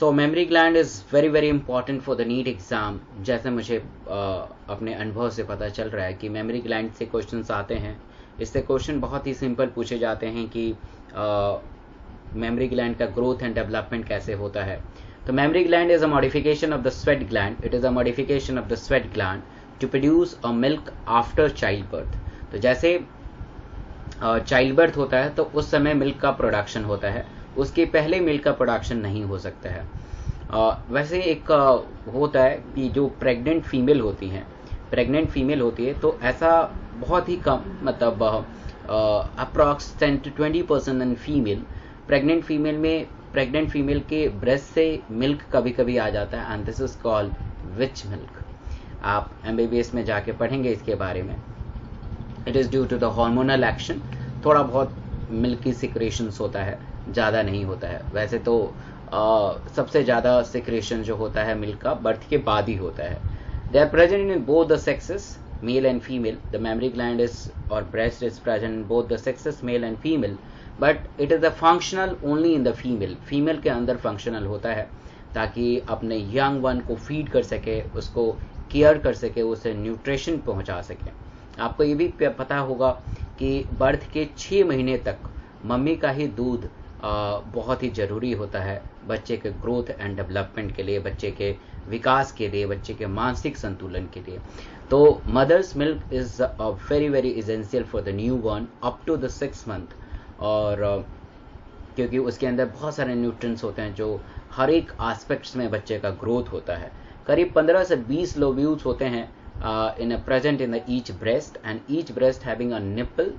So memory gland is very very important for the NEET exam. जैसे मुझे अपने अनुभव से पता चल रहा है कि मेमोरी ग्लैंड से क्वेश्चंस आते हैं। इससे क्वेश्चन बहुत ही सिंपल पूछे जाते हैं कि मेमोरी ग्लैंड का ग्रोथ एंड डेवलपमेंट कैसे होता है। तो memory gland is a modification of the sweat gland. It is a modification of the sweat gland to produce a milk after child birth. तो जैसे चाइल्ड बर्थ होता है तो उस समय मिल्क का प्रोडक्शन होता है, उसके पहले मिल्क का प्रोडक्शन नहीं हो सकता है। वैसे एक होता है कि जो प्रेग्नेंट फीमेल होती है तो ऐसा बहुत ही कम, मतलब approx 10 to 20% in female, pregnant female के ब्रेस्ट से मिल्क कभी कभी आ जाता है, and this is called witch milk. आप MBBS में जाके पढ़ेंगे इसके बारे में। It is due to the hormonal action. थोड़ा बहुत मिल्क की सिक्रेशंस होता है, ज़्यादा नहीं होता है। वैसे तो सबसे ज़्यादा सिक्रेशन जो होता है मिल्क का बर्थ के बाद ही होता है। They are present in both the sexes, male and female. The mammary gland is और breast is present in both the sexes, male and female, but it is the functional only in the female. Female के अंदर functional होता है ताकि अपने young one को feed कर सके, उसको केयर कर सके, उसे न्यूट्रिशन पहुंचा सके। आपको ये भी पता होगा कि बर्थ के 6 महीने तक मम्मी का ही दूध बहुत ही ज़रूरी होता है बच्चे के ग्रोथ एंड डेवलपमेंट के लिए, बच्चे के विकास के लिए, बच्चे के मानसिक संतुलन के लिए। तो mother's milk is very very essential for the newborn up to the 6 month. और क्योंकि उसके अंदर बहुत सारे न्यूट्रिएंट्स होते हैं जो हर एक एस्पेक्ट्स में बच्चे का ग्रोथ होता है। करीब 15 से 20 लोब्यूल्स होते हैं present in the each breast, and each breast having a nipple.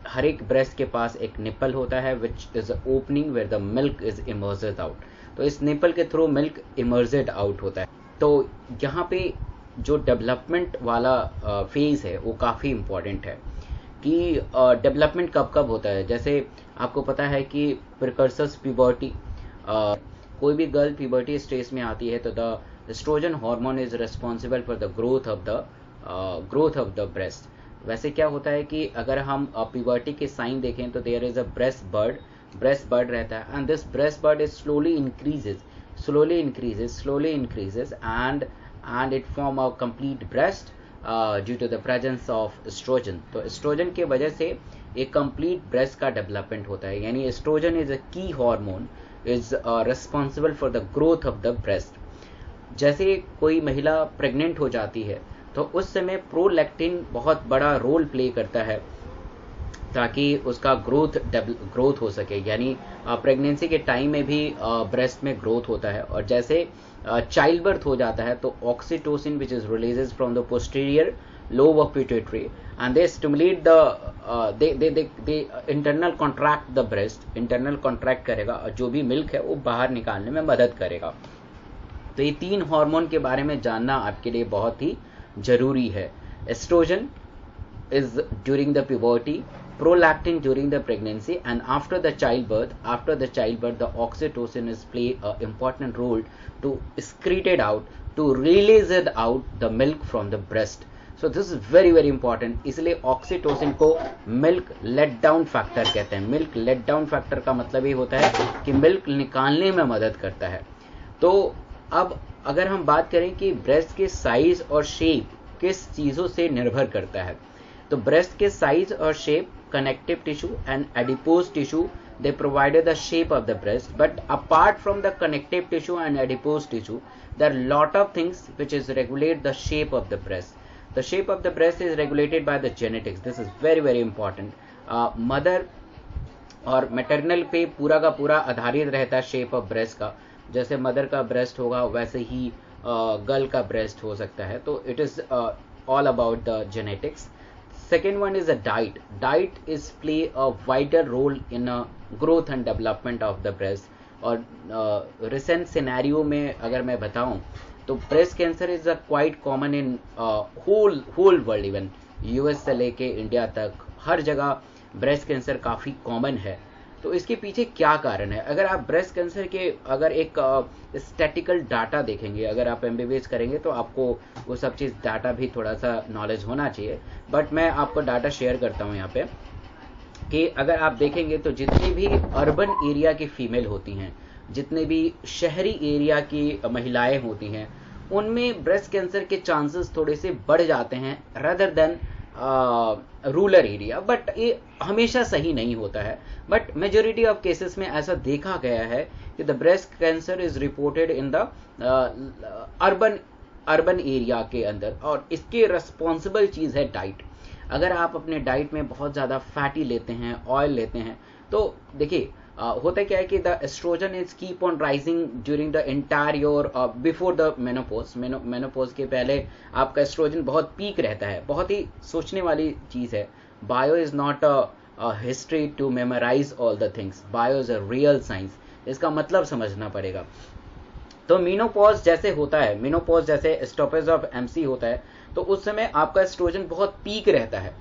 हर एक ब्रेस्ट के पास एक निपल होता है which is opening where the milk is immersed out. तो इस निपल के थ्रू मिल्क इमर्जेड आउट होता है। तो यहाँ पे जो डेवलपमेंट वाला फेज है वो काफ़ी इम्पॉर्टेंट है कि डेवलपमेंट कब कब होता है। जैसे आपको पता है कि प्रिकर्सर्स प्यूबर्टी, कोई भी गर्ल प्यूबर्टी स्टेज में आती है तो the estrogen hormone is responsible for the growth of the breast. वैसे क्या होता है कि अगर हम प्यूबर्टी के साइन देखें तो there is a breast bud रहता है, and this breast bud is slowly increases and it form a complete breast due to the presence of estrogen. तो एस्ट्रोजन के वजह से एक कंप्लीट ब्रेस्ट का डेवलपमेंट होता है, यानी एस्ट्रोजन इज अ की hormone, is responsible for the growth of the breast. जैसे कोई महिला प्रेग्नेंट हो जाती है तो उस समय प्रोलैक्टिन बहुत बड़ा रोल प्ले करता है ताकि उसका ग्रोथ हो सके, यानी प्रेगनेंसी के टाइम में भी ब्रेस्ट में ग्रोथ होता है। और जैसे चाइल्ड बर्थ हो जाता है तो oxytocin which is releases from the posterior lobe of pituitary and they stimulate they internal contract the breast. Internal contract करेगा और जो भी मिल्क है वो बाहर निकालने में मदद करेगा। तो ये 3 हार्मोन के बारे में जानना आपके लिए बहुत ही जरूरी है। Estrogen is during the puberty, prolactin during the pregnancy, and after the childbirth the oxytocin is play a important role to excrete it out, to release it out the milk from the breast. So this is very very important। इसलिए oxytocin को milk let down factor कहते हैं। Milk let down factor का मतलब ये होता है कि मिल्क निकालने में मदद करता है। तो अब अगर हम बात करें कि ब्रेस्ट के साइज और शेप किस चीज़ों से निर्भर करता है, तो ब्रेस्ट के साइज और shape, connective tissue and adipose tissue, they provided the shape of the breast, but apart from the connective tissue and adipose tissue there are lot of things which is regulate the shape of the breast. The shape of the breast is regulated by the genetics. This is very very important. Mother और maternal पे पूरा का पूरा आधारित रहता है shape of breast का। जैसे मदर का ब्रेस्ट होगा वैसे ही गर्ल का ब्रेस्ट हो सकता है। तो it is all about the genetics. Second one is a diet. Diet is play a vital role in a growth and development of the breast. और recent scenario में अगर मैं बताऊं तो breast cancer is a quite common in whole world, even US से लेके India तक हर जगह breast cancer काफ़ी common है। तो इसके पीछे क्या कारण है? अगर आप ब्रेस्ट कैंसर के अगर एक स्टैटिकल डाटा देखेंगे, अगर आप MBBS करेंगे तो आपको वो सब चीज़ डाटा भी थोड़ा सा नॉलेज होना चाहिए, बट मैं आपको डाटा शेयर करता हूँ यहाँ पे कि अगर आप देखेंगे तो जितनी भी अर्बन एरिया की फीमेल होती हैं जितने भी शहरी एरिया की महिलाएं होती हैं उनमें ब्रेस्ट कैंसर के चांसेस थोड़े से बढ़ जाते हैं rather than rural area, but ये हमेशा सही नहीं होता है। बट मेजोरिटी ऑफ केसेस में ऐसा देखा गया है कि the breast cancer is reported in the urban area के अंदर, और इसके रिस्पॉन्सिबल चीज़ है डाइट। अगर आप अपने डाइट में बहुत ज़्यादा फैटी लेते हैं, ऑयल लेते हैं, तो देखिए होता क्या है कि the estrogen is keep on rising during the entire your before the menopause के पहले आपका एस्ट्रोजन बहुत पीक रहता है। बहुत ही सोचने वाली चीज़ है। Bio is not a history to memorise all the things, bio is a real science. इसका मतलब समझना पड़ेगा। तो मीनोपॉज जैसे होता है, मीनोपॉज जैसे स्टॉपेज ऑफ एमसी होता है, तो उस समय आपका एस्ट्रोजन बहुत पीक रहता है।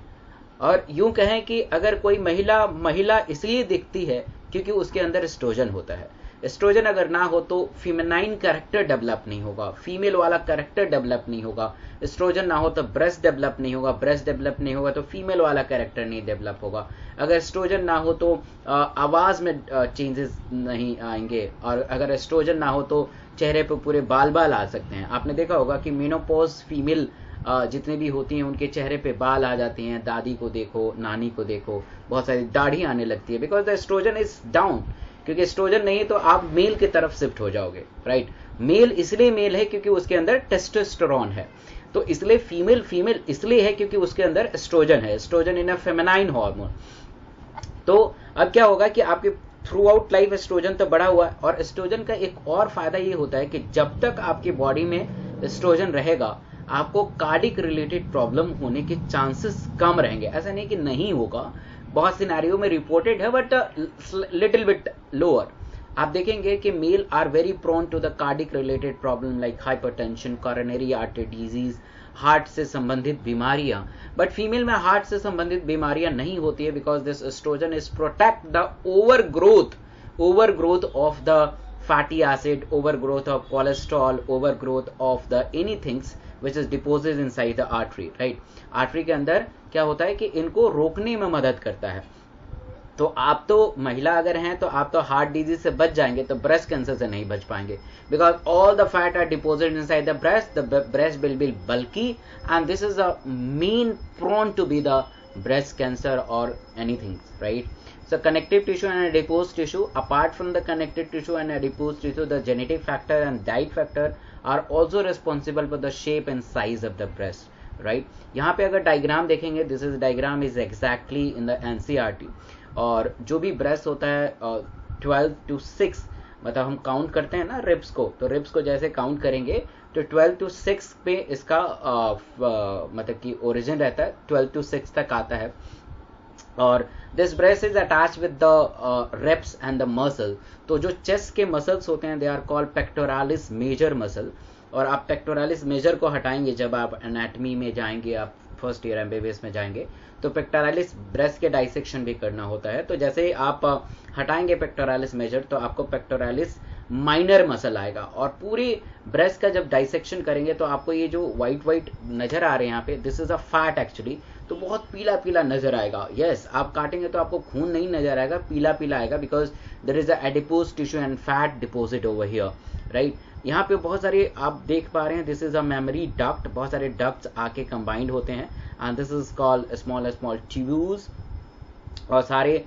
और यूं कहें कि अगर कोई महिला इसलिए दिखती है क्योंकि उसके अंदर एस्ट्रोजन होता है। एस्ट्रोजन अगर ना हो तो फीमेनाइन कैरेक्टर डेवलप नहीं होगा, फीमेल वाला कैरेक्टर डेवलप नहीं होगा। एस्ट्रोजन ना हो तो ब्रेस्ट डेवलप नहीं होगा, ब्रेस्ट डेवलप नहीं होगा तो फीमेल वाला कैरेक्टर नहीं डेवलप होगा। अगर एस्ट्रोजन ना हो तो आवाज़ में चेंजेस नहीं आएंगे, और अगर एस्ट्रोजन ना हो तो चेहरे पर पूरे बाल आ सकते हैं। आपने देखा होगा कि मेनोपॉज फीमेल जितने भी होती हैं उनके चेहरे पे बाल आ जाती हैं। दादी को देखो, नानी को देखो, बहुत सारी दाढ़ी आने लगती है, because the estrogen is down. क्योंकि एस्ट्रोजन नहीं है तो आप मेल की तरफ शिफ्ट हो जाओगे, राइट। मेल इसलिए मेल है क्योंकि उसके अंदर टेस्टोस्टेरोन है, तो इसलिए फीमेल इसलिए है क्योंकि उसके अंदर एस्ट्रोजन है। एस्ट्रोजन इन अ फेमिनाइन हार्मोन। तो अब क्या होगा कि आपके थ्रू आउट लाइफ एस्ट्रोजन तो बढ़ा हुआ है। और एस्ट्रोजन का एक और फायदा ये होता है कि जब तक आपकी बॉडी में एस्ट्रोजन रहेगा आपको कार्डिक रिलेटेड प्रॉब्लम होने के चांसेस कम रहेंगे। ऐसा नहीं कि नहीं होगा, बहुत सिनेरियो में रिपोर्टेड है, बट लिटिल बिट लोअर। आप देखेंगे कि male are very prone to the cardiac related problem like hypertension, coronary artery disease, heart से संबंधित बीमारियां। बट फीमेल में हार्ट से संबंधित बीमारियां नहीं होती है, because this estrogen is protect the overgrowth of the fatty acid, overgrowth of cholesterol, overgrowth of the anythings which is deposits inside the artery, right? Artery के अंदर क्या होता है कि इनको रोकने में मदद करता है। तो आप तो महिला अगर हैं तो आप तो हार्ट डिजीज से बच जाएंगे, तो ब्रेस्ट कैंसर से नहीं बच पाएंगे, because all the fat are deposited inside the breast will be bulky and this is a main prone to be the breast cancer or anything, right? So connective tissue and adipose tissue, apart from the connective tissue and adipose tissue, the genetic factor and diet factor are also responsible for the shape and size of the breast, right? यहाँ पे अगर diagram देखेंगे, this is diagram is exactly in the NCERT, और जो भी breast होता है 12 to 6, मतलब हम काउंट करते हैं ना रिब्स को, तो रिब्स को जैसे काउंट करेंगे तो 12 to 6 पे इसका मतलब कि ओरिजिन रहता है, 12 to 6 तक आता है। और this breast is attach with the ribs and the muscle. तो जो चेस्ट के मसल्स होते हैं they are called pectoralis major muscle, और आप पेक्टोरालिस मेजर को हटाएंगे जब आप एनाटमी में जाएंगे, आप फर्स्ट ईयर एमबीबीएस में जाएंगे, तो पेक्टोरालिस ब्रेस्ट के डाइसेक्शन भी करना होता है। तो जैसे ही आप हटाएंगे पेक्टोरालिस मेजर तो आपको पेक्टोरालिस माइनर मसल आएगा, और पूरी ब्रेस्ट का जब डाइसेक्शन करेंगे तो आपको ये जो व्हाइट नजर आ रहे हैं यहाँ पे, this is a fat actually, तो बहुत पीला नजर आएगा। यस, आप काटेंगे तो आपको खून नहीं नजर आएगा, पीला आएगा, because there is a adipose tissue and fat deposit over here, right. यहाँ पे बहुत सारे आप देख पा रहे हैं, this is a mammary duct, बहुत सारे डक्ट्स आके कंबाइंड होते हैं, and this is called small tubules, और सारे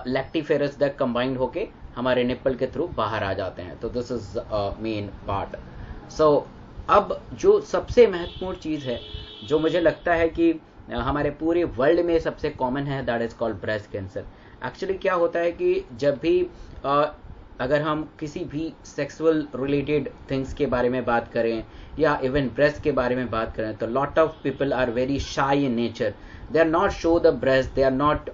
लैक्टिफेरस डक्ट कंबाइंड होके हमारे निप्पल के थ्रू बाहर आ जाते हैं। तो दिस इज मेन पार्ट। सो अब जो सबसे महत्वपूर्ण चीज है जो मुझे लगता है कि हमारे पूरे वर्ल्ड में सबसे कॉमन है, that is called breast cancer. Actually क्या होता है कि जब भी अगर हम किसी भी सेक्सुअल रिलेटेड थिंग्स के बारे में बात करें या इवन ब्रेस्ट के बारे में बात करें, तो lot of people are very shy in nature, they are not show the breast, they are not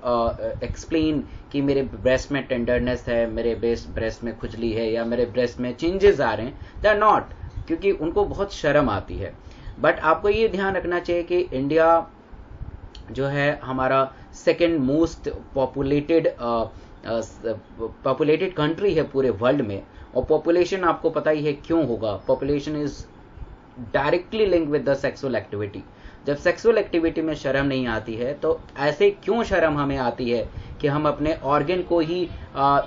explain कि मेरे ब्रेस्ट में टेंडरनेस है, मेरे ब्रेस्ट में खुजली है, या मेरे ब्रेस्ट में चेंजेस आ रहे हैं, दे आर नॉट, क्योंकि उनको बहुत शर्म आती है। बट आपको ये ध्यान रखना चाहिए कि इंडिया जो है हमारा सेकेंड मोस्ट पॉपुलेटेड कंट्री है पूरे वर्ल्ड में, और पॉपुलेशन आपको पता ही है क्यों होगा, population is directly link with the sexual activity. जब सेक्सुअल एक्टिविटी में शर्म नहीं आती है तो ऐसे क्यों शर्म हमें आती है कि हम अपने ऑर्गन को ही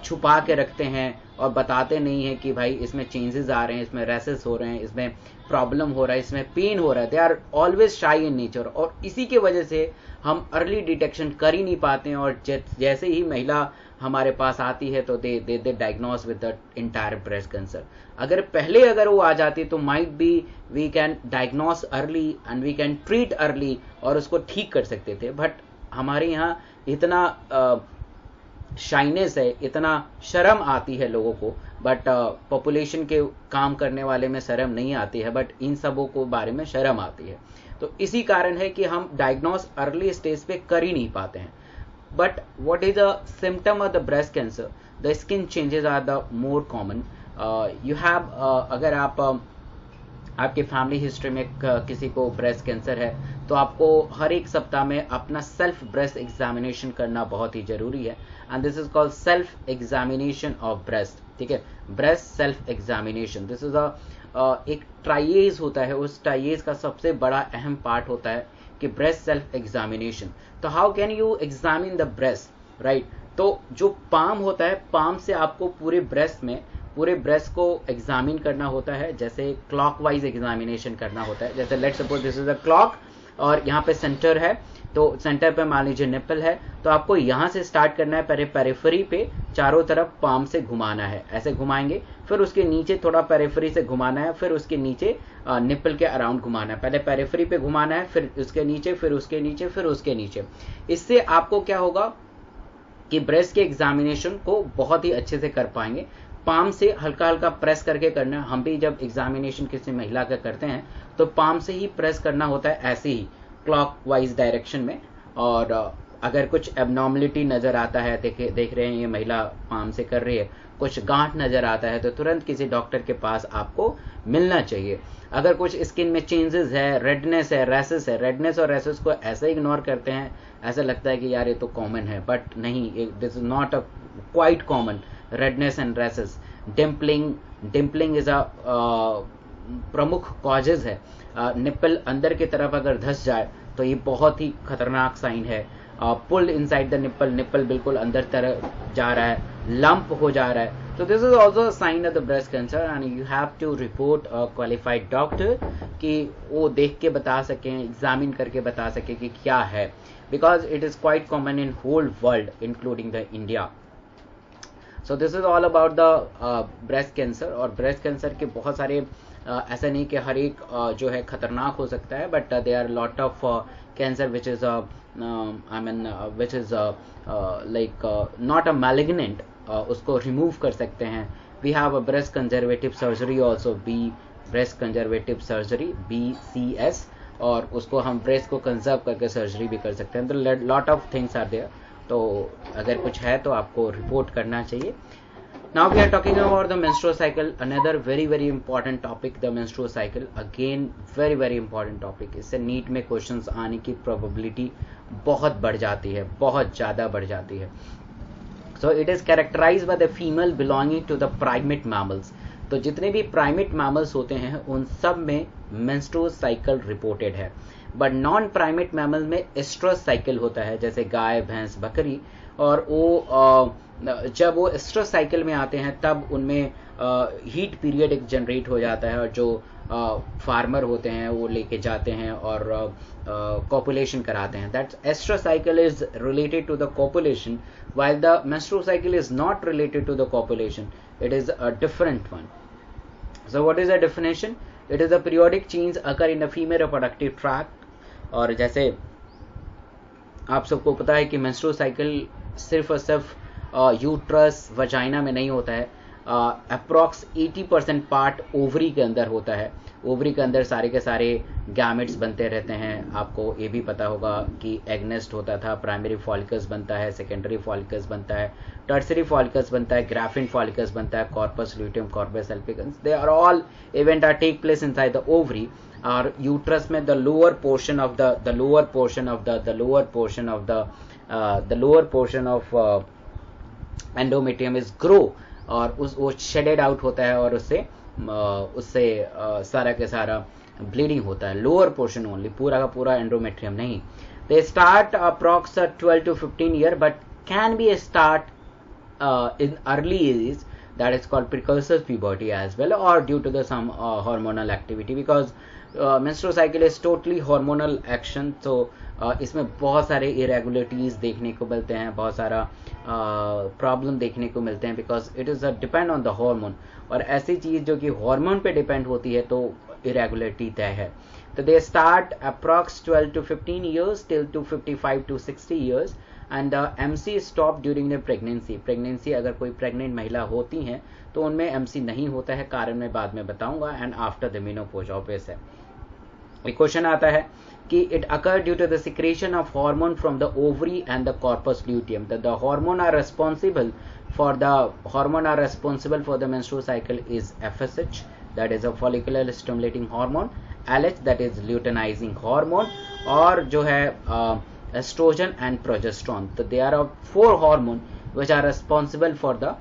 छुपा के रखते हैं, और बताते नहीं है कि भाई इसमें चेंजेस आ रहे हैं, इसमें रैसेस हो रहे हैं, इसमें प्रॉब्लम हो रहा है, इसमें पेन हो रहा है। दे आर ऑलवेज शाई इन नेचर, और इसी की वजह से हम अर्ली डिटेक्शन कर ही नहीं पाते हैं। और जैसे ही महिला हमारे पास आती है तो they diagnose with the entire breast cancer. अगर वो आ जाती तो might be we can diagnose early and we can treat early और उसको ठीक कर सकते थे। बट हमारे यहाँ इतना शाइनेस है, इतना शर्म आती है लोगों को, बट पॉपुलेशन के काम करने वाले में शर्म नहीं आती है, बट इन सबों को बारे में शर्म आती है। तो इसी कारण है कि हम डायग्नोस अर्ली स्टेज पे कर ही नहीं पाते हैं। But what is the symptom of the breast cancer? The skin changes are the more common. You have अगर आप आपके फैमिली हिस्ट्री में किसी को ब्रेस्ट कैंसर है तो आपको हर एक सप्ताह में अपना सेल्फ ब्रेस्ट एग्जामिनेशन करना बहुत ही जरूरी है। And this is called self examination of breast. ठीक है, breast self examination, this is एक ट्राइएज होता है। उस ट्राइएज का सबसे बड़ा अहम पार्ट होता है कि ब्रेस्ट सेल्फ एग्जामिनेशन। तो how can you examine the breast, right? तो जो पाम होता है, पाम से आपको पूरे ब्रेस्ट को एग्जामिन करना होता है। जैसे क्लॉकवाइज एग्जामिनेशन करना होता है। जैसे let's suppose this is a clock और यहाँ पे सेंटर है, तो सेंटर पे मान लीजिए निप्पल है, तो आपको यहाँ से स्टार्ट करना है। पहले पेरिफेरी पे चारों तरफ पाम से घुमाना है, ऐसे घुमाएंगे। फिर उसके नीचे थोड़ा पेरिफेरी से घुमाना है, फिर उसके नीचे निप्पल के अराउंड घुमाना है। पहले पेरिफेरी पे घुमाना है, फिर उसके नीचे, फिर उसके नीचे, फिर उसके नीचे। इससे आपको क्या होगा कि ब्रेस्ट के एग्जामिनेशन को बहुत ही अच्छे से कर पाएंगे। पाम से हल्का हल्का प्रेस करके करना। हम भी जब एग्जामिनेशन किसी महिला का करते हैं तो पाम से ही प्रेस करना होता है, ऐसे ही क्लॉकवाइज डायरेक्शन में। और अगर कुछ एबनॉर्मलिटी नजर आता है, देख रहे हैं ये महिला पाम से कर रही है, कुछ गांठ नजर आता है, तो तुरंत किसी डॉक्टर के पास आपको मिलना चाहिए। अगर कुछ स्किन में चेंजेस है, रेडनेस है, रैसेस है, रेडनेस और रैसेस को ऐसे इग्नोर करते हैं, ऐसा लगता है कि यार ये तो कॉमन है, बट नहीं, this is not a quite common. Redness and rashes, dimpling is a प्रमुख कॉजेज है। निप्पल अंदर की तरफ अगर धस जाए तो ये बहुत ही खतरनाक साइन है। पुल इनसाइड द निप्पल बिल्कुल अंदर तरफ जा रहा है, लंप हो जा रहा है, तो this is also a sign of the breast cancer and you have to report a qualified doctor कि वो देख के बता सकें, एग्जामिन करके बता सके कि क्या है, because it is quite common in whole world including the India. So this is all about the breast cancer. और ब्रेस्ट कैंसर के बहुत सारे ऐसा नहीं कि हर एक जो है खतरनाक हो सकता है, but they are lot of cancer which is which is like not a malignant, उसको रिमूव कर सकते हैं। We have a breast conservative surgery also, breast conservative surgery BCS, और उसको हम ब्रेस्ट को कंजर्व करके सर्जरी भी कर सकते हैं। तो lot of things are there. तो अगर कुछ है तो आपको रिपोर्ट करना चाहिए। Now we are talking about the menstrual cycle, another very important topic, the menstrual cycle. Again very important topic. इससे नीट में क्वेश्चंस आने की प्रोबेबिलिटी बहुत बढ़ जाती है, बहुत ज़्यादा बढ़ जाती है। So it is characterized by the female belonging to the primate mammals. तो जितने भी प्राइमेट मैमल्स होते हैं उन सब में मेंस्ट्रुअल साइकिल रिपोर्टेड है, बट नॉन प्राइमेट मैमल में एस्ट्रस साइकिल होता है, जैसे गाय, भैंस, बकरी। और वो जब वो एस्ट्रस साइकिल में आते हैं तब उनमें हीट पीरियड एक जनरेट हो जाता है, और जो फार्मर होते हैं वो लेके जाते हैं और कॉपुलेशन कराते हैं। That estrus cycle is related to the copulation, while the menstrual cycle is not related to the copulation, it is a different one. So what is the definition? It is a periodic change occur in the female reproductive tract. और जैसे आप सबको पता है कि menstrual cycle सिर्फ और सिर्फ यूट्रस, वजाइना में नहीं होता है, अप्रॉक्स 80% पार्ट ओवरी के अंदर होता है। ओवरी के अंदर सारे के सारे गैमेट्स बनते रहते हैं। आपको ये भी पता होगा कि एग नेस्ट होता था, प्राइमरी फॉलिकल्स बनता है, सेकेंडरी फॉलिकल्स बनता है, टर्सरी फॉलिकल्स बनता है, ग्राफिन फॉलिकल्स बनता है, corpus luteum, corpus albicans, they are all event are take place inside the ovary. और यूट्रस में the lower portion of endometrium is grow, और वो शेडेड आउट होता है, और उससे सारा के सारा ब्लीडिंग होता है। लोअर पोर्शन ओनली, पूरा का पूरा एंडोमेट्रियम नहीं। They start approx 12 to 15 year, but can be start in early age that is called precursor puberty as well, or due to the some hormonal activity, because menstrual cycle is totally hormonal action. So इसमें बहुत सारे irregularities देखने को मिलते हैं, बहुत सारा problem देखने को मिलते हैं, because it is depend on the hormone, और ऐसी चीज़ जो कि हार्मोन पे डिपेंड होती है तो irregularity तय है. तो they start approx 12 to 15 years till to 55 to 60 years, and MC stop during the pregnancy. Pregnancy अगर कोई प्रेग्नेंट महिला होती हैं तो उनमें MC नहीं होता है, कारण मैं बाद में बताऊंगा. And after the menopause obvious है. एक क्वेश्चन आता है कि it occur due to the secretion of hormone from the ovary and the corpus luteum. The hormone are responsible for the menstrual cycle is FSH, that is a follicular stimulating hormone, LH that is luteinizing hormone, और जो है estrogen and progesterone. तो there are 4 hormone which are responsible for the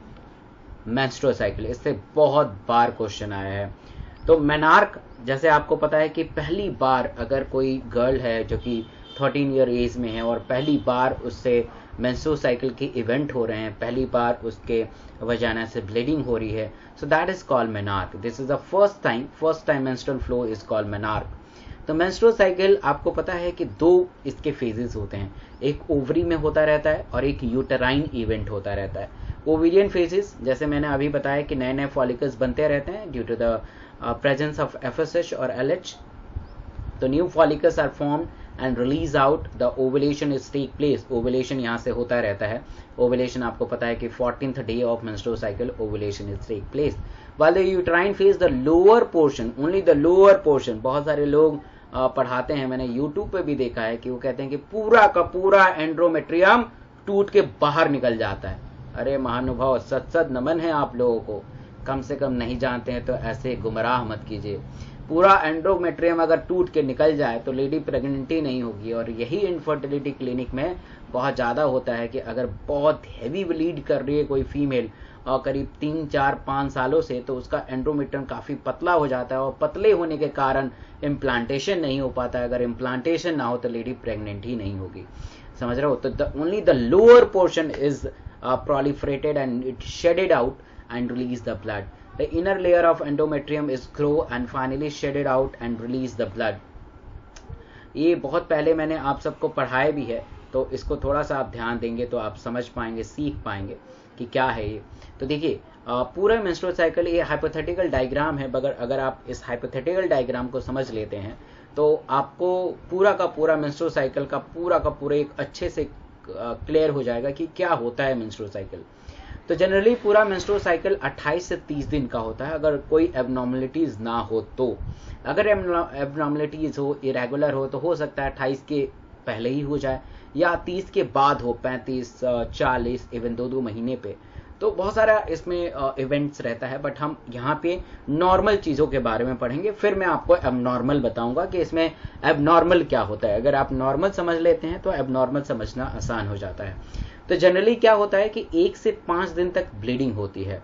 menstrual cycle. इससे बहुत बार question आया है. तो menarche, जैसे आपको पता है कि पहली बार अगर कोई गर्ल है जो कि 13 ईयर एज में है और पहली बार उससे मेंस्ट्रुअल साइकिल के इवेंट हो रहे हैं, पहली बार उसके वजाना से ब्लीडिंग हो रही है, so that is called menarche. This is the first time menstrual flow is called menarche. तो मेंस्ट्रुअल साइकिल आपको पता है कि 2 इसके फेजेस होते हैं, एक ओवरी में होता रहता है और एक यूटेराइन इवेंट होता रहता है. ओवेरियन फेजेस, जैसे मैंने अभी बताया कि नए नए फॉलिकल्स बनते रहते हैं due to the presence of FSH और LH. तो new follicles are formed and release out, the ovulation is take place. ovulation यहाँ से होता रहता है. ovulation आपको पता है कि 14th day of menstrual cycle ovulation is take place. while the uterine phase, the lower portion, only the lower portion, बहुत सारे लोग पढ़ाते हैं, मैंने YouTube पे भी देखा है कि वो कहते हैं कि पूरा का पूरा एंड्रोमेट्रियम टूट के बाहर निकल जाता है. अरे महानुभाव, सत नमन है आप लोगों को, कम से कम नहीं जानते हैं तो ऐसे गुमराह मत कीजिए. पूरा एंड्रोमेट्रियम अगर टूट के निकल जाए तो लेडी प्रेग्नेंट ही नहीं होगी. और यही इनफर्टिलिटी क्लिनिक में बहुत ज़्यादा होता है कि अगर बहुत हैवी ब्लीड कर रही है कोई फीमेल और करीब 3, 4, 5 सालों से, तो उसका एंड्रोमेट्रियम काफ़ी पतला हो जाता है और पतले होने के कारण इम्प्लांटेशन नहीं हो पाता है. अगर इम्प्लांटेशन ना हो तो लेडी प्रेग्नेंट ही नहीं होगी. समझ रहे हो? तो only the lower portion is proliferated and it shedded out and release the blood. The inner layer of endometrium is grow and finally shedded out and release the blood. ये बहुत पहले मैंने आप सबको पढ़ाया भी है, तो इसको थोड़ा सा आप ध्यान देंगे तो आप समझ पाएंगे, सीख पाएंगे कि क्या है ये. तो देखिए पूरा मेंस्ट्रुअल साइकिल ये हाइपोथेटिकल डायग्राम है, मगर अगर आप इस हाइपोथेटिकल डायग्राम को समझ लेते हैं तो आपको पूरा का पूरा मेंस्ट्रुअल साइकिल का पूरा एक अच्छे से क्लियर हो जाएगा कि क्या होता है मेंस्ट्रुअल साइकिल. तो जनरली पूरा मेंस्ट्रुअल साइकिल 28 से 30 दिन का होता है, अगर कोई एबनॉर्मलिटीज ना हो तो. अगर एबनॉर्मलिटीज हो, इरेगुलर हो सकता है 28 के पहले ही हो जाए या 30 के बाद हो, 35, 40, इवन 2 महीने पे. तो बहुत सारा इसमें इवेंट्स रहता है, बट हम यहाँ पे नॉर्मल चीज़ों के बारे में पढ़ेंगे, फिर मैं आपको एबनॉर्मल बताऊंगा कि इसमें एबनॉर्मल क्या होता है. अगर आप नॉर्मल समझ लेते हैं तो एबनॉर्मल समझना आसान हो जाता है. तो जनरली क्या होता है कि 1 से 5 दिन तक ब्लीडिंग होती है.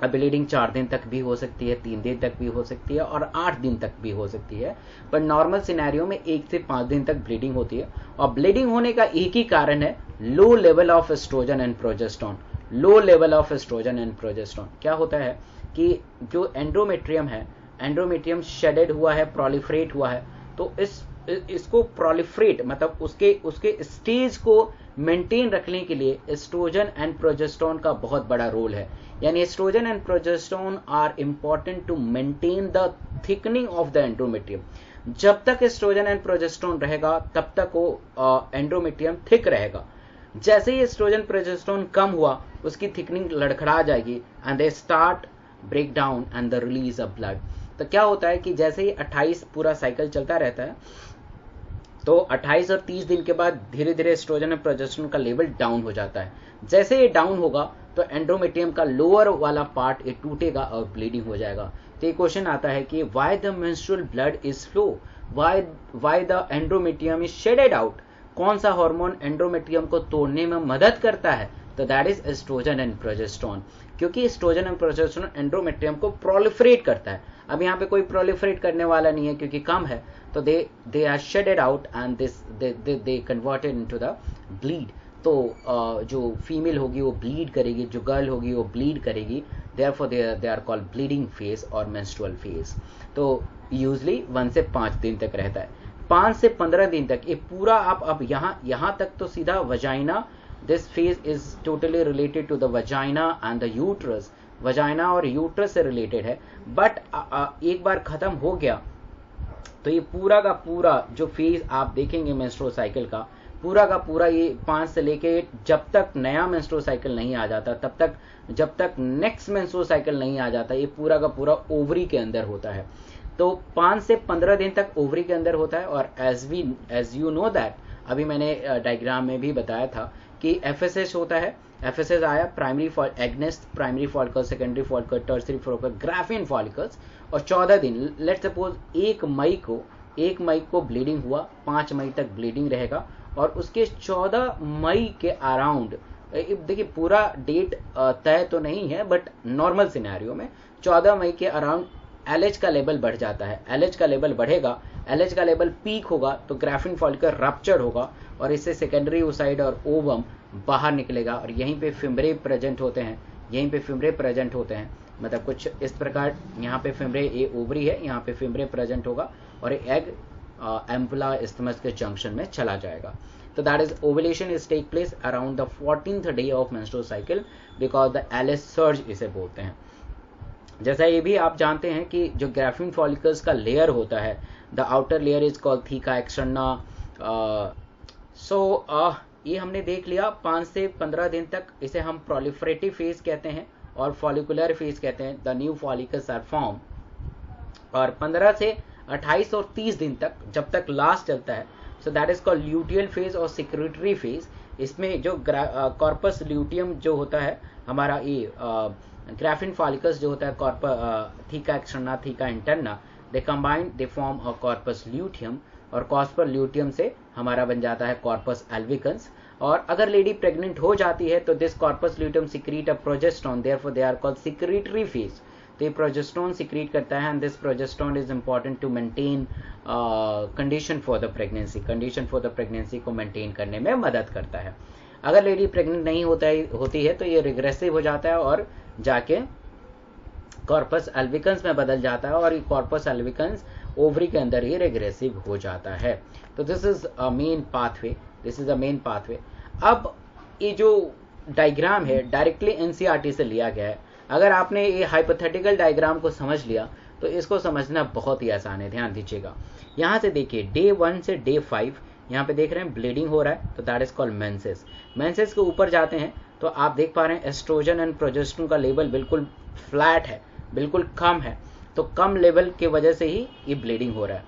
अब ब्लीडिंग 4 दिन तक भी हो सकती है, 3 दिन तक भी हो सकती है और 8 दिन तक भी हो सकती है, पर नॉर्मल सिनेरियो में 1 से 5 दिन तक ब्लीडिंग होती है. और ब्लीडिंग होने का एक ही कारण है, low level of oestrogen and progesterone. Low level of oestrogen and progesterone क्या होता है कि जो एंड्रोमेट्रियम है, एंड्रोमेट्रियम शेडेड हुआ है, प्रोलिफरेट हुआ है, तो इसको प्रोलिफरेट मतलब उसके स्टेज को मेंटेन रखने के लिए एस्ट्रोजन एंड प्रोजेस्टेरोन का बहुत बड़ा रोल है. यानी estrogen and progesterone are important to maintain the thickening of the endometrium. जब तक एस्ट्रोजन एंड प्रोजेस्टेरोन रहेगा तब तक वो एंड्रोमेट्रियम थिक रहेगा. जैसे ही एस्ट्रोजन प्रोजेस्टेरोन कम हुआ उसकी थिकनिंग लड़खड़ा जाएगी and they start break down and the release of blood. तो क्या होता है कि जैसे ही 28 पूरा साइकिल चलता रहता है तो 28 और 30 दिन के बाद धीरे धीरे एस्ट्रोजन और प्रोजेस्टेरोन का लेवल डाउन हो जाता है. जैसे ये डाउन होगा तो एंड्रोमेट्रियम का लोअर वाला पार्ट ये टूटेगा और ब्लीडिंग हो जाएगा. तो ये क्वेश्चन आता है कि why the menstrual blood is flow, why the endometrium is shaded out. कौन सा हार्मोन एंड्रोमेट्रियम को तोड़ने में मदद करता है? तो that is estrogen and progesterone, क्योंकि एस्ट्रोजन एंड प्रोजेस्टेरोन एंड्रोमेट्रियम को प्रोलिफरेट करता है. अब यहाँ पे कोई प्रोलिफरेट करने वाला नहीं है क्योंकि कम है, तो they are shedded out and they converted into the bleed. तो जो फीमेल होगी वो ब्लीड करेगी, जो गर्ल होगी वो ब्लीड करेगी, therefore they are called bleeding phase और मेंस्ट्रुअल फेज। तो यूजली 1 से 5 दिन तक रहता है। 5 से 15 दिन तक ये पूरा आप अब यहाँ तक तो सीधा vagina, this phase is totally related to the vagina and the uterus, vagina और यूट्रस से रिलेटेड है। बट एक बार खत्म हो गया तो ये पूरा का पूरा जो फेज आप देखेंगे मेंस्ट्रुअल साइकिल का पूरा ये 5 से लेके जब तक नया मेंस्ट्रुअल साइकिल नहीं आ जाता, तब तक जब तक नेक्स्ट मेंस्ट्रुअल साइकिल नहीं आ जाता, ये पूरा का पूरा ओवरी के अंदर होता है। तो 5 से 15 दिन तक ओवरी के अंदर होता है। और एज यू नो दैट, अभी मैंने डायग्राम में भी बताया था कि एफएसएस होता है। एफएसएस आया primary against, primary follicle, secondary follicle, tertiary follicle, Graafian follicles. और 14 दिन, लेट सपोज 1 मई को ब्लीडिंग हुआ, 5 मई तक ब्लीडिंग रहेगा। और उसके 14 मई के अराउंड, देखिए पूरा डेट तय तो नहीं है, बट नॉर्मल सिनेरियो में 14 मई के अराउंड एलएच का लेवल बढ़ जाता है। एलएच का लेवल बढ़ेगा, एलएच का लेवल पीक होगा तो ग्राफिन फॉलिकल रप्चर होगा और इससे सेकेंडरी ओसाइड और ओवम बाहर निकलेगा। और यहीं पे फिम्ब्रे प्रेजेंट होते हैं, मतलब कुछ इस प्रकार। यहाँ पे फिम्ब्रे, ये ओवरी है, यहाँ पे फिम्ब्रे प्रेजेंट होगा और एग एम्पुला इस्थमस के जंक्शन में चला जाएगा। तो that is ovulation is take place around the 14th day of menstrual cycle because the LH surge इसे बोलते हैं। जैसा ये भी आप जानते हैं कि जो ग्राफिन फॉलिकल्स का लेयर होता है, the outer layer is called theca externa. ये हमने देख लिया 5 से 15 दिन तक, इसे हम प्रोलिफरेटिव फेज कहते हैं और फॉलिकुलर फेज कहते हैं। The new follicles are form. और 15 से 28 और 30 दिन तक, जब तक लास्ट चलता है, so that is called luteal phase और सिक्रेटरी फेज। इसमें जो कॉर्पस ल्यूटियम जो होता है हमारा, ये ग्राफिन फॉलिकल्स जो होता है theca externa, theca interna, they combine, they form a corpus luteum. और कॉर्पस ल्यूटियम से हमारा बन जाता है कॉर्पस एल्विकन्स। और अगर लेडी प्रेग्नेंट हो जाती है तो this corpus luteum secrete a progesterone, therefore they are called secretory phase. तो ये प्रोजेस्टेरोन सिक्रीट करता है and this progesterone is important to maintain condition for the pregnancy को मेंटेन करने में मदद करता है। अगर लेडी प्रेग्नेंट नहीं होती है तो ये रिग्रेसिव हो जाता है और जाके कॉर्पस एल्विकन्स में बदल जाता है और ये कॉर्पस एल्विकन्स ओवरी के अंदर ही रिग्रेसिव हो जाता है। तो this is a main pathway. अब ये जो डायग्राम है डायरेक्टली एनसीईआरटी से लिया गया है। अगर आपने ये हाइपोथेटिकल डायग्राम को समझ लिया तो इसको समझना बहुत ही आसान है। ध्यान दीजिएगा, यहाँ से देखिए डे 1 से डे 5 यहाँ पे देख रहे हैं ब्लीडिंग हो रहा है, तो that is called menses. Menses के ऊपर जाते हैं तो आप देख पा रहे हैं एस्ट्रोजन एंड प्रोजेस्टेरोन का लेवल बिल्कुल फ्लैट है, बिल्कुल कम है। तो कम लेवल की वजह से ही ये ब्लीडिंग हो रहा है।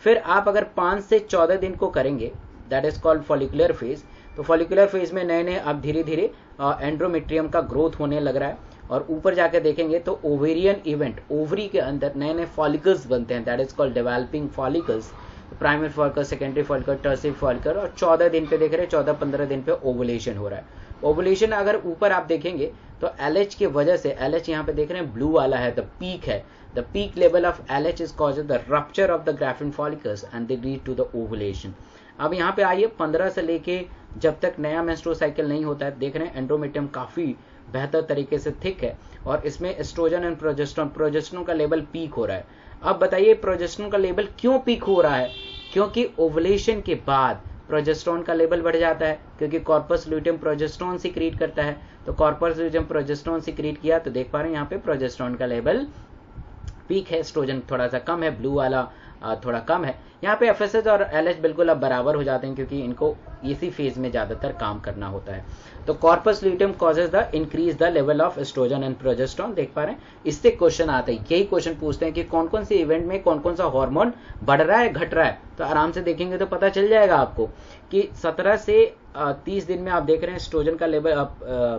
फिर आप अगर 5 से 14 दिन को करेंगे, that is called follicular phase. तो फॉलिकुलर फेज में नए अब धीरे धीरे एंड्रोमेट्रियम का ग्रोथ होने लग रहा है। और ऊपर जाके देखेंगे तो ओवेरियन इवेंट, ओवरी के अंदर नए फॉलिकल्स बनते हैं, that is called developing follicles. Primary follicle, secondary follicle, tertiary follicle. और 14 दिन पे देख रहे हैं, 14-15 दिन पे ओवुलेशन हो रहा है। ओवुलेशन अगर ऊपर आप देखेंगे तो एलएच की वजह से, एलएच यहाँ पे देख रहे हैं ब्लू वाला है, द पीक है, the peak level of LH is causes the rupture of the Graafian follicles and they lead to the ovulation. अब यहाँ पे आइए 15 से लेके जब तक नया मेंस्ट्रुअल साइकिल नहीं होता है, देख रहे हैं एंड्रोमेट्रियम काफी बेहतर तरीके से थिक है और इसमें एस्ट्रोजन एंड प्रोजेस्टेरोन का लेवल पीक हो रहा है। अब बताइए प्रोजेस्टेरोन का लेवल क्यों पीक हो रहा है? क्योंकि ओवुलेशन के बाद प्रोजेस्टेरोन का लेवल बढ़ जाता है, क्योंकि कॉर्पस ल्यूटियम प्रोजेस्टेरोन सिक्रीट करता है। तो कॉर्पस ल्यूटियम प्रोजेस्टेरोन सिक्रीट किया तो देख पा रहे हैं यहाँ पे प्रोजेस्टेरोन का लेवल पीक है, एस्ट्रोजन थोड़ा सा कम है, ब्लू वाला थोड़ा कम है। यहाँ पे एफएसएच और एलएच बिल्कुल अब बराबर हो जाते हैं क्योंकि इनको इसी फेज में ज्यादातर काम करना होता है। तो corpus luteum causes the increase the level of oestrogen and progesterone. देख पा रहे हैं, इससे क्वेश्चन आता है, यही क्वेश्चन पूछते हैं कि कौन कौन से इवेंट में कौन कौन सा हार्मोन बढ़ रहा है, घट रहा है। तो आराम से देखेंगे तो पता चल जाएगा आपको कि 17 से 30 दिन में आप देख रहे हैं एस्ट्रोजन का लेवल,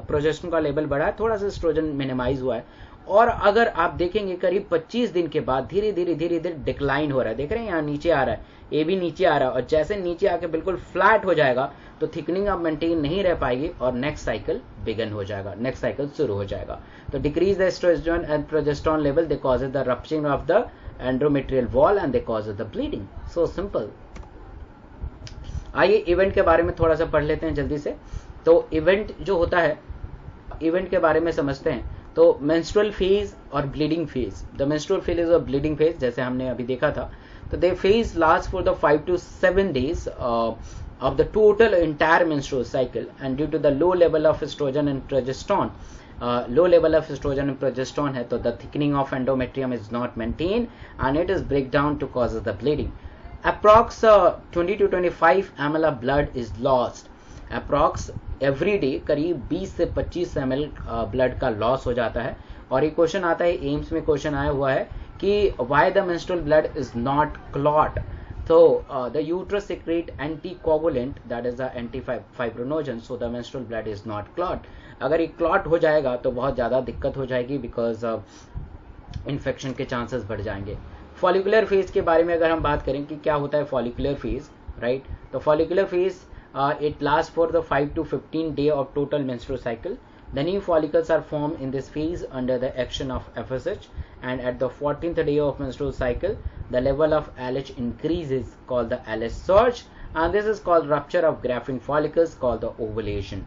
प्रोजेस्टेरोन का लेवल बढ़ा है, थोड़ा सा एस्ट्रोजन मिनिमाइज हुआ है। और अगर आप देखेंगे करीब 25 दिन के बाद धीरे धीरे डिक्लाइन हो रहा है। देख रहे हैं यहाँ नीचे आ रहा है, ये भी नीचे आ रहा है और जैसे नीचे आके बिल्कुल फ्लैट हो जाएगा तो थिकनिंग अब मेंटेन नहीं रह पाएगी और नेक्स्ट साइकिल बिगन हो जाएगा, नेक्स्ट साइकिल शुरू हो जाएगा। तो decrease the estrogen and progesterone level, they causes the rupturing of the endometrial wall and they causes the bleeding. So simple. आइए इवेंट के बारे में थोड़ा सा पढ़ लेते हैं जल्दी से। तो इवेंट जो होता है, इवेंट के बारे में समझते हैं। तो मेंस्ट्रुअल फेज और bleeding phase, the menstrual phase is a bleeding phase, जैसे हमने अभी देखा था। तो they phase last for the 5 to 7 days of the total entire menstrual cycle, and due to the low level of estrogen and progesterone, low level of estrogen and progesterone है, तो the thickening of endometrium is not maintained and it is breakdown to causes the bleeding. Approx 20 to 25 ml of blood is lost. Approx every day करीब 20 से 25 ml blood का loss हो जाता है। और ये क्वेश्चन आता है, एम्स में क्वेश्चन आया हुआ है कि why the menstrual blood is not clot. So the uterus secrete anticoagulant, that is the antifibrinogen, so the menstrual blood is not clot. अगर ये क्लॉट हो जाएगा तो बहुत ज़्यादा दिक्कत हो जाएगी, बिकॉज इन्फेक्शन के चांसेस बढ़ जाएंगे। फॉलिकुलर फेज के बारे में अगर हम बात करें कि क्या होता है फॉलिकुलर फेज, राइट, तो follicular phase it lasts for the 5 to 15 day of total menstrual cycle. The new follicles are formed in this phase under the action of FSH, and at the 14th day of menstrual cycle, the level of LH increases, called the LH surge, and this is called rupture of Graafian follicles, called the ovulation.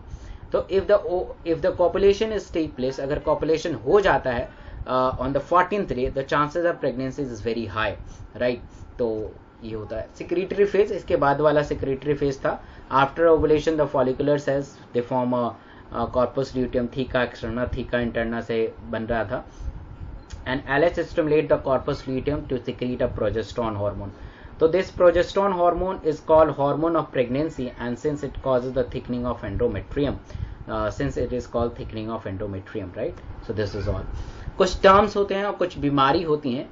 So if the copulation is take place, अगर copulation हो जाता है on the 14th day, the chances of pregnancy is very high, right? तो ये होता है secretory phase। इसके बाद वाला secretory phase था। After ovulation, the follicular cells they form a corpus luteum, theca externa, theca interna से बन रहा था, and LH stimulate the corpus luteum to secrete a progesterone hormone. So this progesterone hormone is called hormone of pregnancy, and since it causes the thickening of endometrium, since it is called thickening of endometrium, right? So this is all. कुछ terms होते हैं और कुछ बीमारी होती हैं,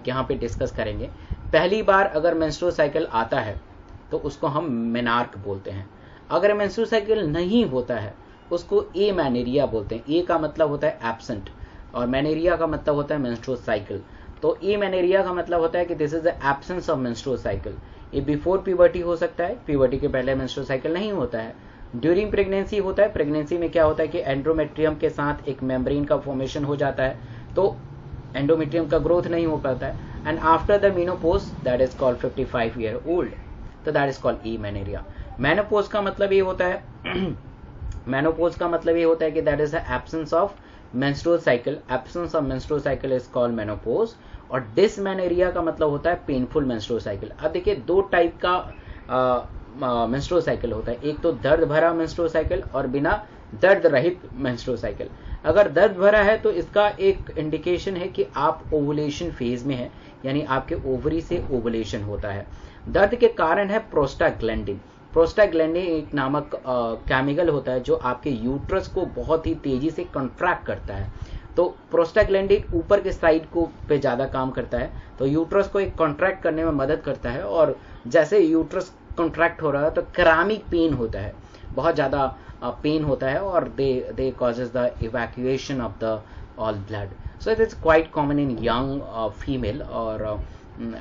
यहाँ पे डिस्कस करेंगे। पहली बार अगर मेंस्ट्रुअल साइकिल आता है तो उसको हम मेनार्क बोलते हैं। अगर मेंस्ट्रुअल साइकिल नहीं होता है उसको ए मैनेरिया बोलते हैं। ए का मतलब होता है एब्सेंट और मैनेरिया का मतलब होता है मेंस्ट्रुअल साइकिल। तो ए मैनेरिया का मतलब होता है कि this is the absence of menstrual cycle. ये बिफोर प्यूबर्टी हो सकता है, प्यूबर्टी के पहले मेंस्ट्रुअल साइकिल नहीं होता है। ड्यूरिंग प्रेगनेंसी होता है। प्रेगनेंसी में क्या होता है कि एंडोमेट्रियम के साथ एक मेम्ब्रेन का फॉर्मेशन हो जाता है, तो एंडोमेट्रियम का ग्रोथ नहीं हो पाता है। And after the menopause, that is called 55 year old, तो that is called amenorrhea. Menopause का मतलब ये होता है मेनोपॉज का मतलब ये होता है कि that is the absence of menstrual cycle. Absence of menstrual cycle is called menopause. और डिसमेनेरिया का मतलब होता है पेनफुल मेंस्ट्रुअल साइकिल। अब देखिए दो टाइप का मेंस्ट्रुअल साइकिल होता है, एक तो दर्द भरा मेंस्ट्रुअल साइकिल और बिना दर्द रहित मेंस्ट्रुअल साइकिल। अगर दर्द भरा है तो इसका एक इंडिकेशन है कि आप ओवुलेशन फेज में है, यानी आपके ओवरी से ओवुलेशन होता है। दर्द के कारण है प्रोस्टाग्लैंडिन। प्रोस्टाग्लैंडिन एक नामक केमिकल होता है जो आपके यूट्रस को बहुत ही तेजी से कंट्रैक्ट करता है। तो प्रोस्टाग्लैंडिन ऊपर के साइड को पे ज्यादा काम करता है, तो यूट्रस को एक कॉन्ट्रैक्ट करने में मदद करता है। और जैसे यूट्रस कॉन्ट्रैक्ट हो रहा है तो क्रामिक पेन होता है, बहुत ज्यादा पेन होता है, और they causes the evacuation of the all blood. So it is quite common in young female, और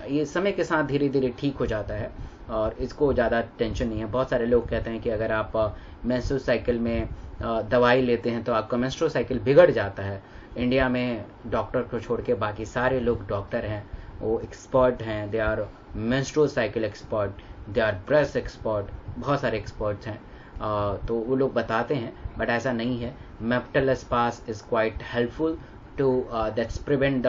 ये समय के साथ धीरे धीरे ठीक हो जाता है और इसको ज़्यादा टेंशन नहीं है। बहुत सारे लोग कहते हैं कि अगर आप मेंस्ट्रुअल साइकिल में दवाई लेते हैं तो आपका मेंस्ट्रुअल साइकिल बिगड़ जाता है। इंडिया में डॉक्टर को छोड़ के बाकी सारे लोग डॉक्टर हैं, वो एक्सपर्ट हैं, they are menstrual cycle expert, they are breast expert, बहुत सारे एक्सपर्ट्स हैं। तो वो लोग बताते हैं, बट ऐसा नहीं है। Meftal Spas is quite helpful to prevent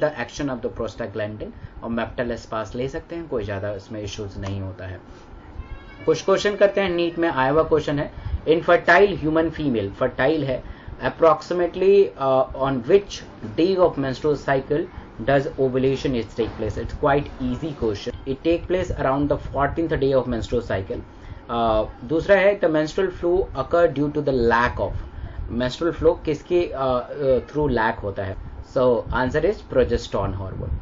the action of the prostaglandin, और मेप्टल एस्पास ले सकते हैं, कोई ज़्यादा इसमें इश्यूज नहीं होता है। कुछ क्वेश्चन करते हैं, नीट में आया हुआ क्वेश्चन है। इनफर्टाइल ह्यूमन फीमेल फर्टाइल है, approximately on which day of menstrual cycle does ovulation is take place? It's quite easy question. It take place around the 14th day of menstrual cycle. दूसरा है the menstrual flow occur due to the lack of. Menstrual flow किसके through lack होता है? So answer is progesterone hormone.